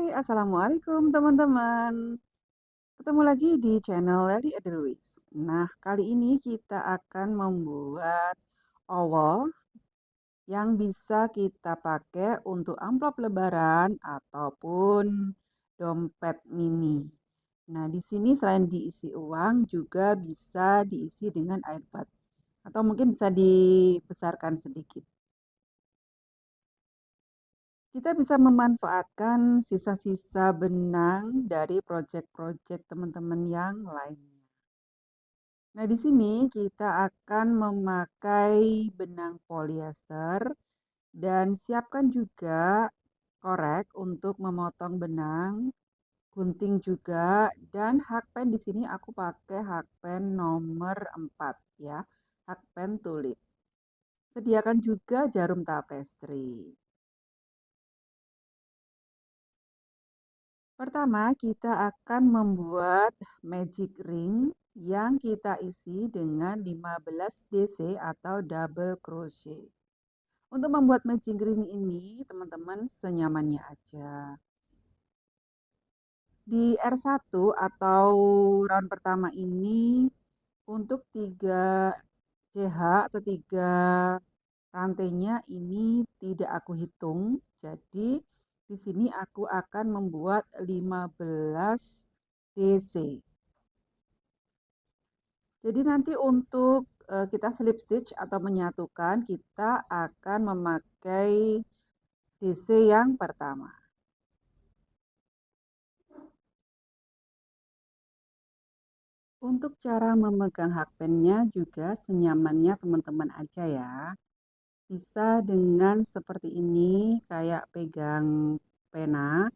Hai, assalamualaikum teman-teman. Ketemu lagi di channel Leli Edelweiss. Nah, kali ini kita akan membuat owol yang bisa kita pakai untuk amplop lebaran ataupun dompet mini. Nah, di sini selain diisi uang juga bisa diisi dengan air bat atau mungkin bisa dibesarkan sedikit. Kita bisa memanfaatkan sisa-sisa benang dari proyek-proyek teman-teman yang lainnya. Nah, di sini kita akan memakai benang polyester dan siapkan juga korek untuk memotong benang, gunting juga, dan hakpen di sini aku pakai hakpen nomor 4 ya, hakpen tulip. Sediakan juga jarum tapestri. Pertama, kita akan membuat magic ring yang kita isi dengan 15 DC atau double crochet. Untuk membuat magic ring ini, teman-teman senyamannya aja. Di R1 atau round pertama ini, untuk 3 CH atau 3 rantainya ini tidak aku hitung. Jadi di sini aku akan membuat 15 DC. Jadi nanti untuk kita slip stitch atau menyatukan, kita akan memakai DC yang pertama. Untuk cara memegang hakpennya juga senyamannya teman-teman aja ya. Bisa dengan seperti ini, kayak pegang pena,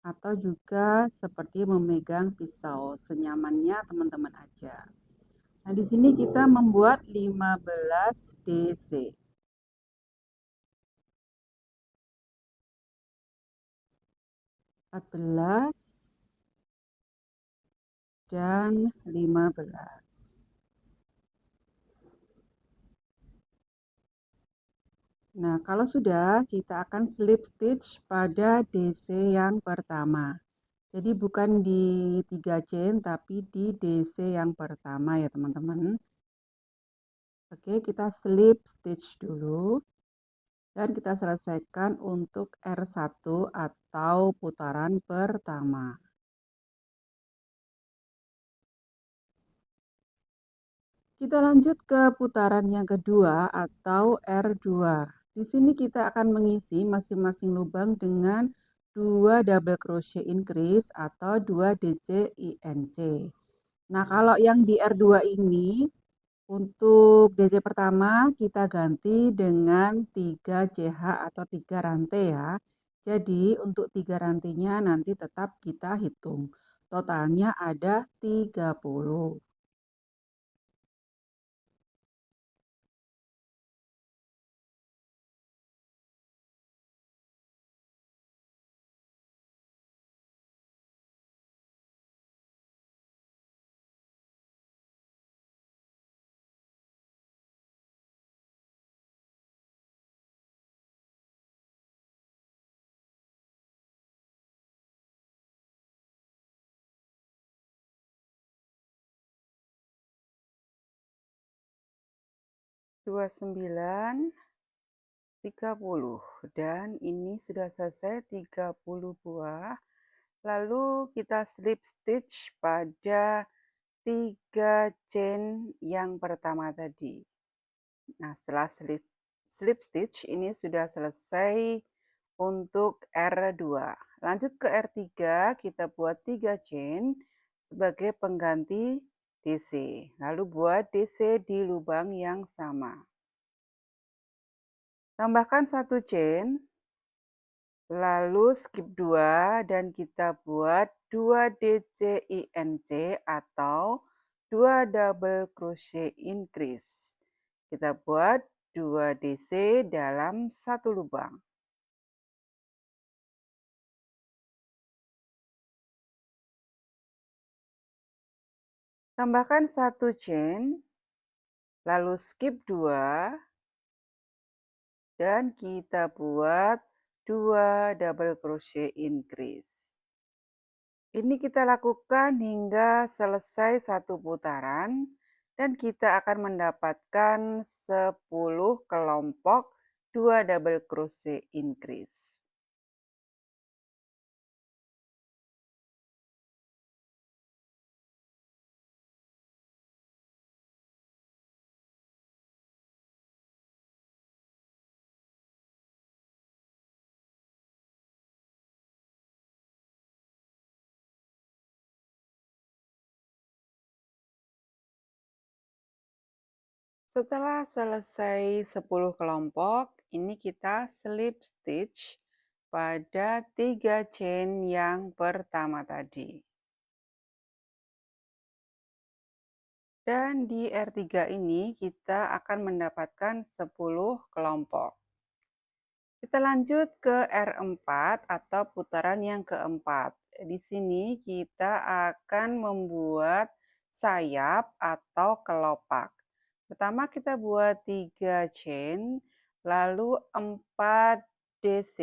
atau juga seperti memegang pisau, senyamannya teman-teman aja. Nah, di sini kita membuat 15 DC. 14 dan 15. Nah, kalau sudah, kita akan slip stitch pada DC yang pertama. Jadi bukan di 3 chain, tapi di DC yang pertama ya teman-teman. Oke, kita slip stitch dulu. Dan kita selesaikan untuk R1 atau putaran pertama. Kita lanjut ke putaran yang kedua atau R2. Di sini kita akan mengisi masing-masing lubang dengan 2 double crochet increase atau 2 DC INC. Nah, kalau yang di R2 ini untuk DC pertama kita ganti dengan 3 CH atau 3 rantai ya. Jadi untuk 3 rantainya nanti tetap kita hitung. Totalnya ada 30. Dua 29, 30 dan ini sudah selesai 30 buah. Lalu kita slip stitch pada 3 chain yang pertama tadi. Nah, setelah slip stitch ini sudah selesai untuk R2. Lanjut ke R3, kita buat 3 chain sebagai pengganti DC. Lalu buat DC di lubang yang sama. Tambahkan 1 chain, lalu skip 2 dan kita buat 2 DC INC atau 2 double crochet increase. Kita buat 2 DC dalam satu lubang. Tambahkan 1 chain, lalu skip 2 dan kita buat 2 double crochet increase. Ini kita lakukan hingga selesai satu putaran dan kita akan mendapatkan 10 kelompok 2 double crochet increase. Setelah selesai 10 kelompok, ini kita slip stitch pada 3 chain yang pertama tadi. Dan di R3 ini kita akan mendapatkan 10 kelompok. Kita lanjut ke R4 atau putaran yang keempat. Di sini kita akan membuat sayap atau kelopak. Pertama kita buat 3 chain, lalu 4 DC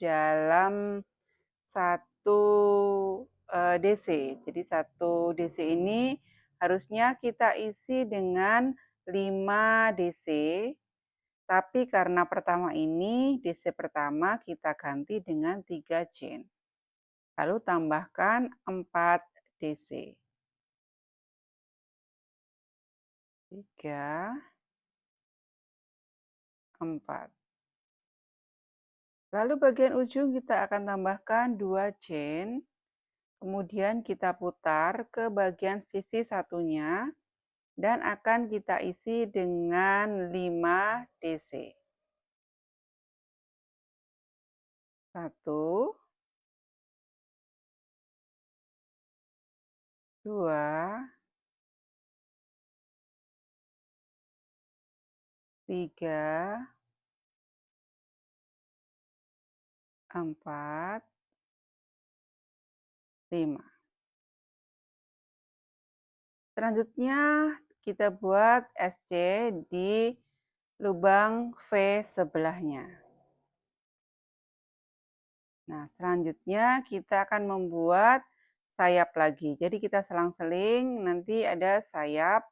dalam 1 DC. Jadi 1 DC ini harusnya kita isi dengan 5 DC. Tapi karena pertama ini, DC pertama kita ganti dengan 3 chain. Lalu tambahkan 4 DC. 3, 4. Lalu bagian ujung kita akan tambahkan 2 chain. Kemudian kita putar ke bagian sisi satunya dan akan kita isi dengan 5 DC. 1, 2, 3, 4, 5. Selanjutnya kita buat SC di lubang V sebelahnya. Nah, selanjutnya kita akan membuat sayap lagi. Jadi kita selang-seling, nanti ada sayap,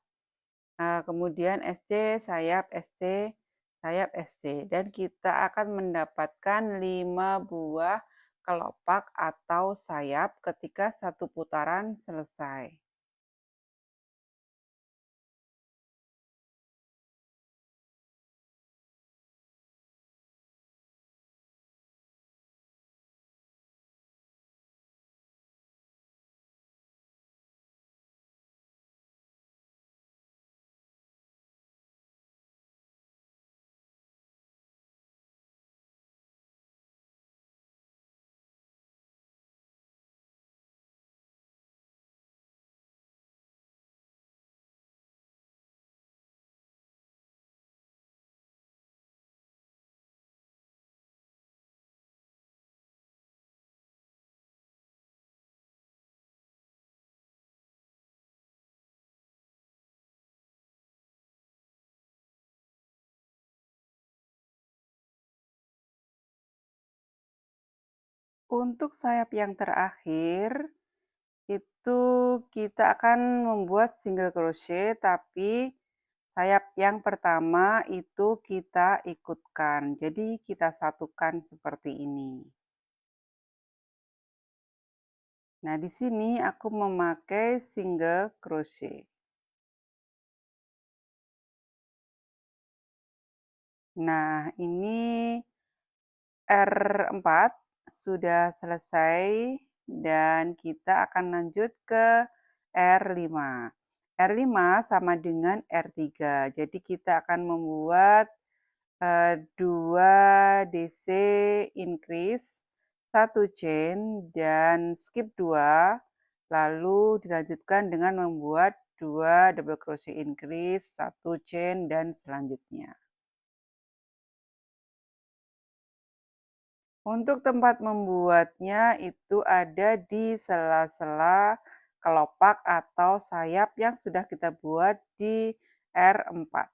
kemudian SC, sayap, SC, sayap, SC. Dan kita akan mendapatkan 5 buah kelopak atau sayap ketika satu putaran selesai. Untuk sayap yang terakhir, itu kita akan membuat single crochet, tapi sayap yang pertama itu kita ikutkan. Jadi kita satukan seperti ini. Nah, di sini aku memakai single crochet. Nah, ini R4 sudah selesai dan kita akan lanjut ke R5. R5 sama dengan R3. Jadi kita akan membuat 2 DC increase, 1 chain dan skip 2. Lalu dilanjutkan dengan membuat 2 double crochet increase, 1 chain dan selanjutnya. Untuk tempat membuatnya itu ada di sela-sela kelopak atau sayap yang sudah kita buat di R4.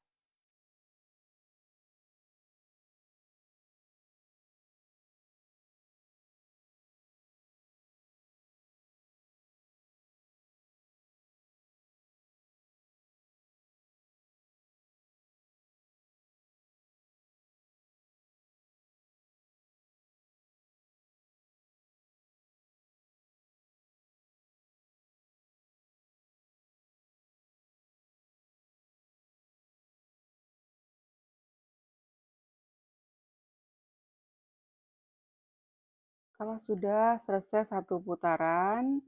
Kalau sudah selesai satu putaran,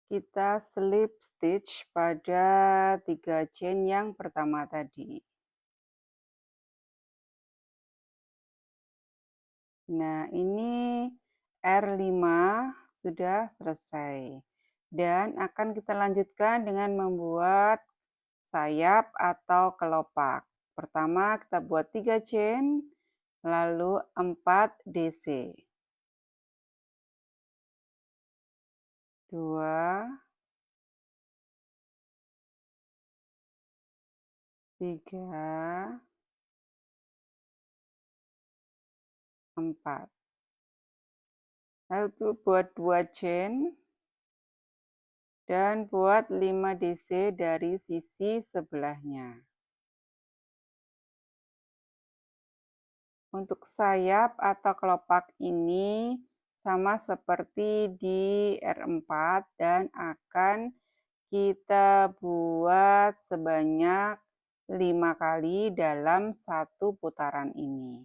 kita slip stitch pada 3 chain yang pertama tadi. Nah, ini R5 sudah selesai. Dan akan kita lanjutkan dengan membuat sayap atau kelopak. Pertama kita buat 3 chain, lalu 4 DC. 2, 3, 4. Lalu buat 2 chain dan buat 5 DC dari sisi sebelahnya. Untuk sayap atau kelopak ini sama seperti di R4 dan akan kita buat sebanyak 5 kali dalam satu putaran ini.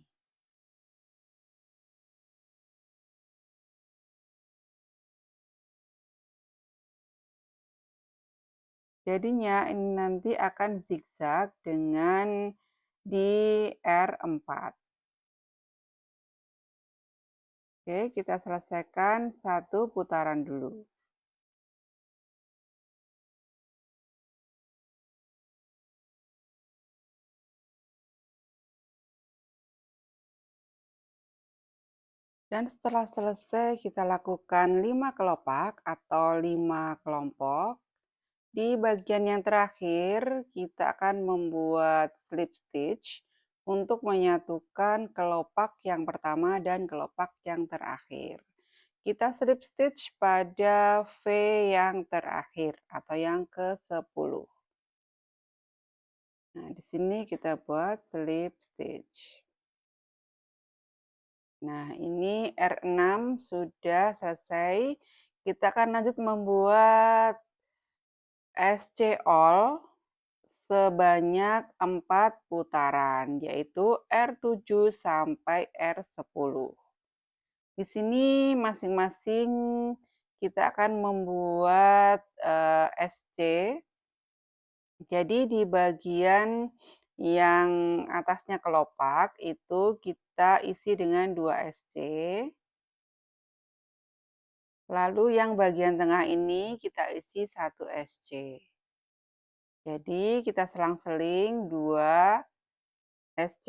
Jadinya ini nanti akan zigzag dengan di R4. Oke, kita selesaikan satu putaran dulu. Dan setelah selesai kita lakukan 5 kelopak atau 5 kelompok. Di bagian yang terakhir kita akan membuat slip stitch untuk menyatukan kelopak yang pertama dan kelopak yang terakhir. Kita slip stitch pada V yang terakhir atau yang ke-10. Nah, di sini kita buat slip stitch. Nah, ini R6 sudah selesai. Kita akan lanjut membuat SC all sebanyak 4 putaran, yaitu R7 sampai R10. Di sini masing-masing kita akan membuat SC. Jadi di bagian yang atasnya kelopak itu kita isi dengan 2 SC. Lalu yang bagian tengah ini kita isi 1 SC. Jadi kita selang-seling 2 SC,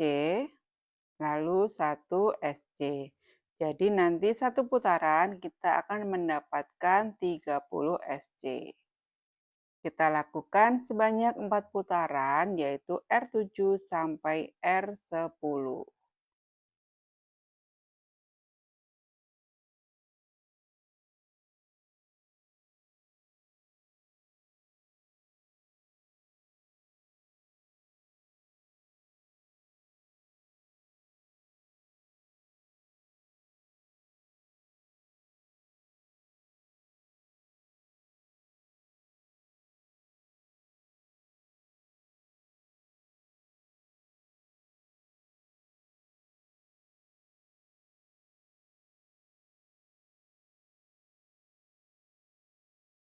lalu 1 SC. Jadi nanti satu putaran kita akan mendapatkan 30 SC. Kita lakukan sebanyak 4 putaran, yaitu R7 sampai R10.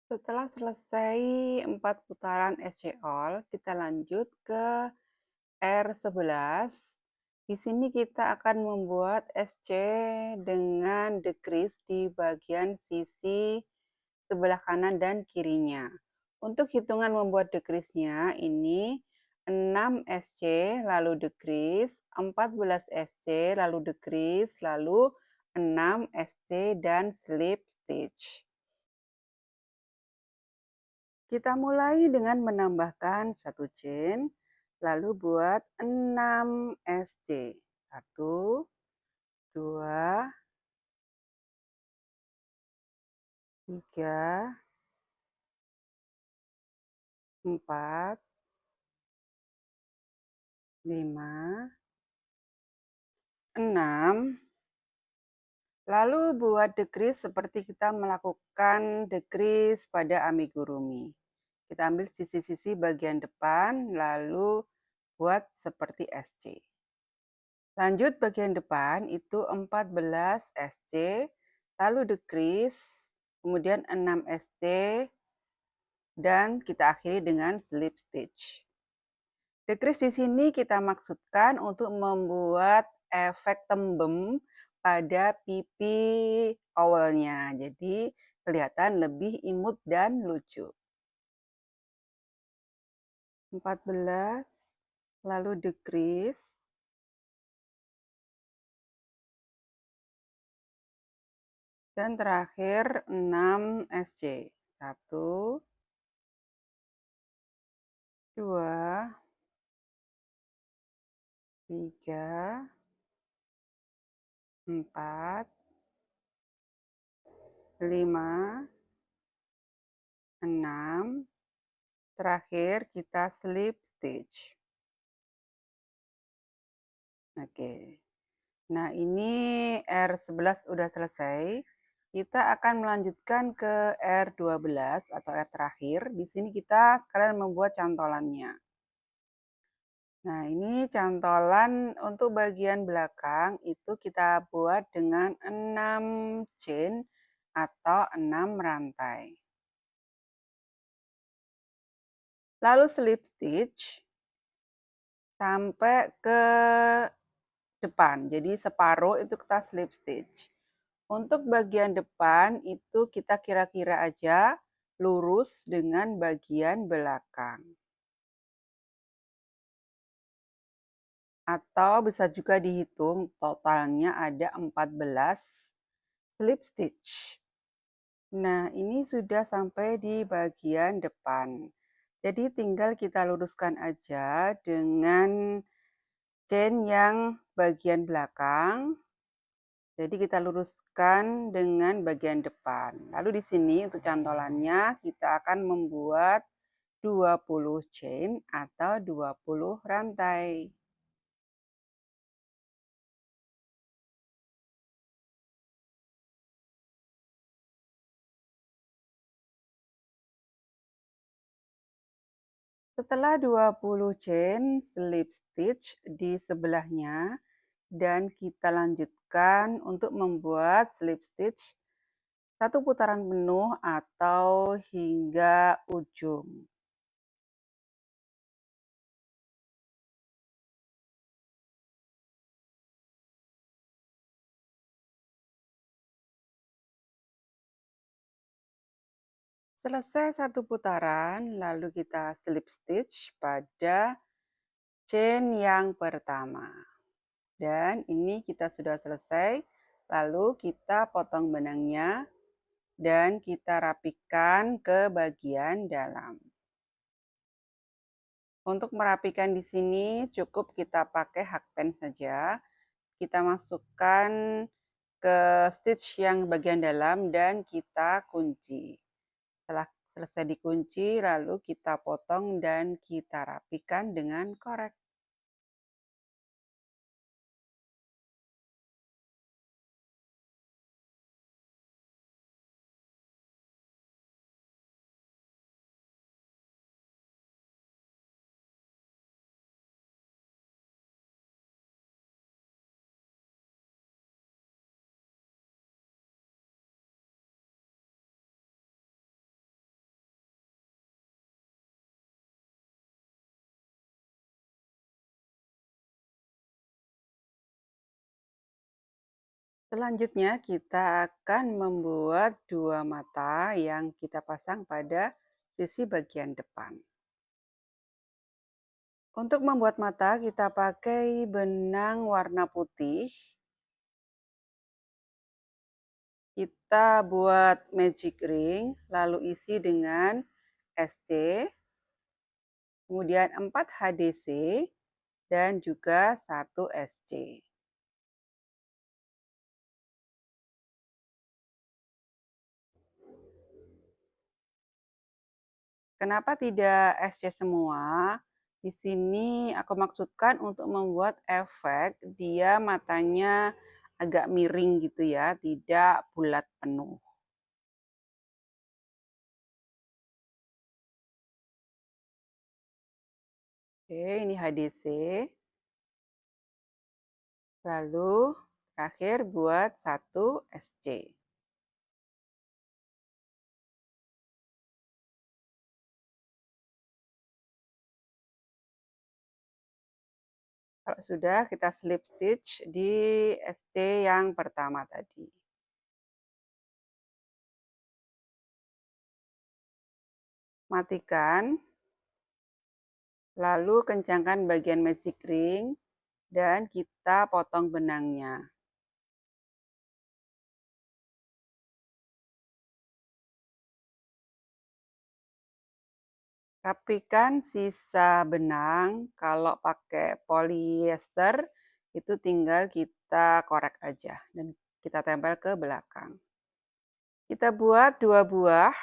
Setelah selesai 4 putaran SC all, kita lanjut ke R11. Di sini kita akan membuat SC dengan decrease di bagian sisi sebelah kanan dan kirinya. Untuk hitungan membuat decrease-nya ini 6 SC lalu decrease, 14 SC lalu decrease, lalu 6 SC dan slip stitch. Kita mulai dengan menambahkan 1 chain, lalu buat 6 SC. 1, 2, 3, 4, 5, 6. Lalu buat decrease seperti kita melakukan decrease pada amigurumi. Kita ambil sisi-sisi bagian depan, lalu buat seperti SC. Lanjut bagian depan itu 14 SC, lalu decrease, kemudian 6 SC, dan kita akhiri dengan slip stitch. Decrease di sini kita maksudkan untuk membuat efek tembem pada pipi awalnya. Jadi kelihatan lebih imut dan lucu. 14, lalu decrease, dan terakhir 6 SC. 1, 2, 3, 4, 5, 6, terakhir kita slip stitch. Oke. Nah, ini R11 udah selesai. Kita akan melanjutkan ke R12 atau R terakhir. Di sini kita sekalian membuat cantolannya. Nah, ini cantolan untuk bagian belakang itu kita buat dengan 6 chain atau 6 rantai. Lalu slip stitch sampai ke depan. Jadi separuh itu kita slip stitch. Untuk bagian depan itu kita kira-kira aja lurus dengan bagian belakang. Atau bisa juga dihitung totalnya ada 14 slip stitch. Nah, ini sudah sampai di bagian depan. Jadi tinggal kita luruskan aja dengan chain yang bagian belakang. Jadi kita luruskan dengan bagian depan. Lalu di sini untuk cantolannya kita akan membuat 20 chain atau 20 rantai. Setelah 20 chain slip stitch di sebelahnya dan kita lanjutkan untuk membuat slip stitch satu putaran penuh atau hingga ujung. Selesai satu putaran, lalu kita slip stitch pada chain yang pertama. Dan ini kita sudah selesai. Lalu kita potong benangnya dan kita rapikan ke bagian dalam. Untuk merapikan di sini cukup kita pakai hakpen saja. Kita masukkan ke stitch yang bagian dalam dan kita kunci. Setelah selesai dikunci, lalu kita potong dan kita rapikan dengan korek. Selanjutnya kita akan membuat dua mata yang kita pasang pada sisi bagian depan. Untuk membuat mata kita pakai benang warna putih. Kita buat magic ring, lalu isi dengan SC, kemudian 4 HDC, dan juga 1 SC. Kenapa tidak SC semua? Di sini aku maksudkan untuk membuat efek dia matanya agak miring gitu ya, tidak bulat penuh. Oke, ini HDC. Lalu terakhir buat 1 SC. Kalau sudah, kita slip stitch di ST yang pertama tadi. Matikan, lalu kencangkan bagian magic ring, dan kita potong benangnya. Rapikan sisa benang, kalau pakai polyester itu tinggal kita korek aja dan kita tempel ke belakang. Kita buat 2 buah,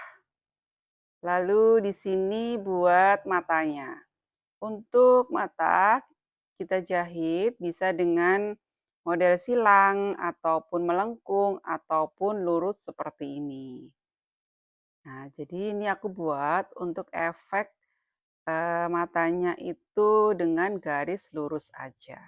lalu di sini buat matanya. Untuk mata kita jahit bisa dengan model silang ataupun melengkung ataupun lurus seperti ini. Nah, jadi ini aku buat untuk efek matanya itu dengan garis lurus aja.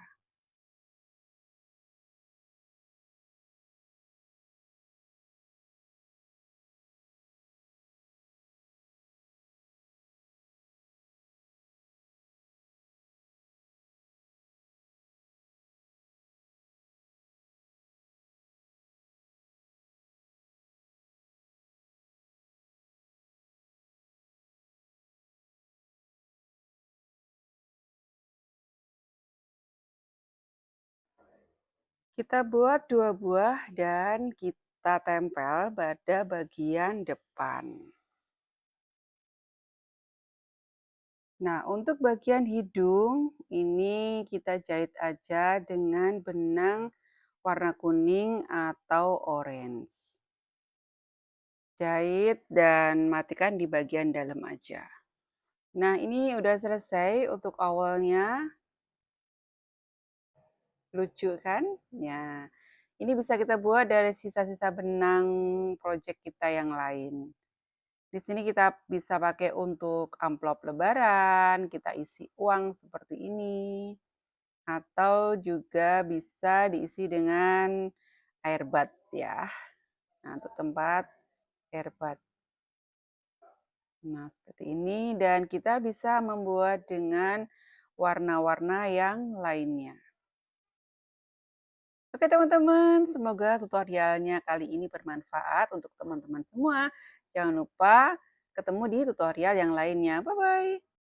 Kita buat 2 buah dan kita tempel pada bagian depan. Nah, untuk bagian hidung, ini kita jahit aja dengan benang warna kuning atau orange. Jahit dan matikan di bagian dalam aja. Nah, ini udah selesai untuk awalnya. Lucu kan? Ya. Ini bisa kita buat dari sisa-sisa benang project kita yang lain. Di sini kita bisa pakai untuk amplop lebaran, kita isi uang seperti ini. Atau juga bisa diisi dengan air bat ya. Nah, untuk tempat air bat. Nah, seperti ini dan kita bisa membuat dengan warna-warna yang lainnya. Oke teman-teman, semoga tutorialnya kali ini bermanfaat untuk teman-teman semua. Jangan lupa ketemu di tutorial yang lainnya. Bye-bye.